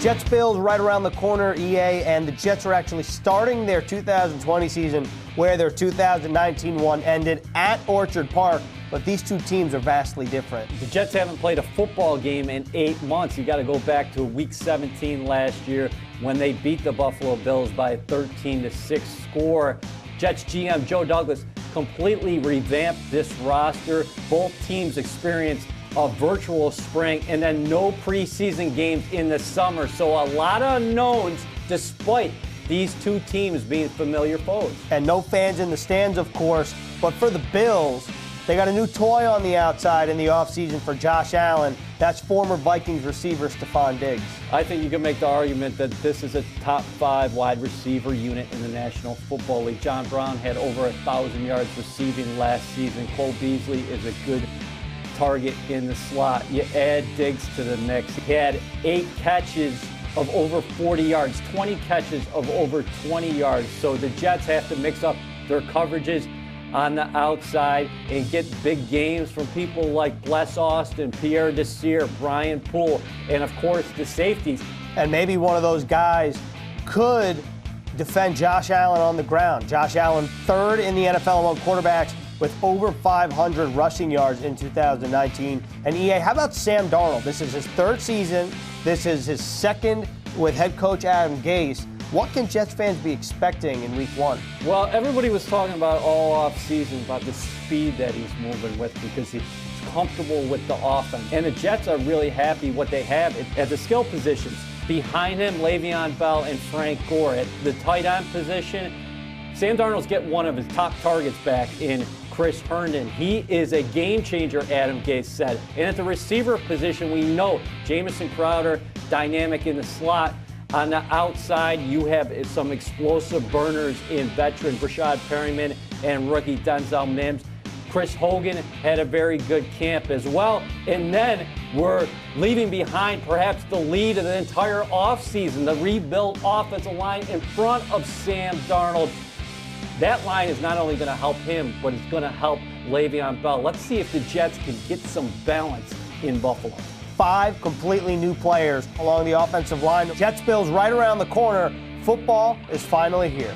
Jets-Bills right around the corner, EA, and the Jets are actually starting their 2020 season where their 2019 one ended at Orchard Park. But these two teams are vastly different. The Jets haven't played a football game in 8 months. You got to go back to Week 17 last year when they beat the Buffalo Bills by a 13-6 score. Jets GM Joe Douglas completely revamped this roster. Both teams experienced a virtual spring and then no preseason games in the summer. So a lot of unknowns despite these two teams being familiar foes. And no fans in the stands, of course. But for the Bills, they got a new toy on the outside in the offseason for Josh Allen. That's former Vikings receiver Stephon Diggs. I think you can make the argument that this is a top 5 wide receiver unit in the National Football League. John Brown had over 1,000 yards receiving last season. Cole Beasley is a good target in the slot. You add Diggs to the mix. He had 8 catches of over 40 yards, 20 catches of over 20 yards. So the Jets have to mix up their coverages on the outside and get big games from people like Bless Austin, Pierre Desir, Brian Poole, and of course the safeties. And maybe one of those guys could defend Josh Allen on the ground. Josh Allen, third in the NFL among quarterbacks with over 500 rushing yards in 2019. And EA, how about Sam Darnold? This is his 3rd season. This is his 2nd with head coach Adam Gase. What can Jets fans be expecting in Week 1? Well, everybody was talking about all off-season about the speed that he's moving with because he's comfortable with the offense. And the Jets are really happy what they have at the skill positions. Behind him, Le'Veon Bell and Frank Gore. At the tight end position, Sam Darnold's getting one of his top targets back in Chris Herndon. He is a game changer, Adam Gase said. And at the receiver position, we know Jamison Crowder, dynamic in the slot. On the outside, you have some explosive burners in veteran Brashad Perryman and rookie Denzel Mims. Chris Hogan had a very good camp as well. And then we're leaving behind perhaps the lead of the entire offseason, the rebuilt offensive line in front of Sam Darnold. That line is not only going to help him, but it's going to help Le'Veon Bell. Let's see if the Jets can get some balance in Buffalo. 5 completely new players along the offensive line. Jets-Bills right around the corner. Football is finally here.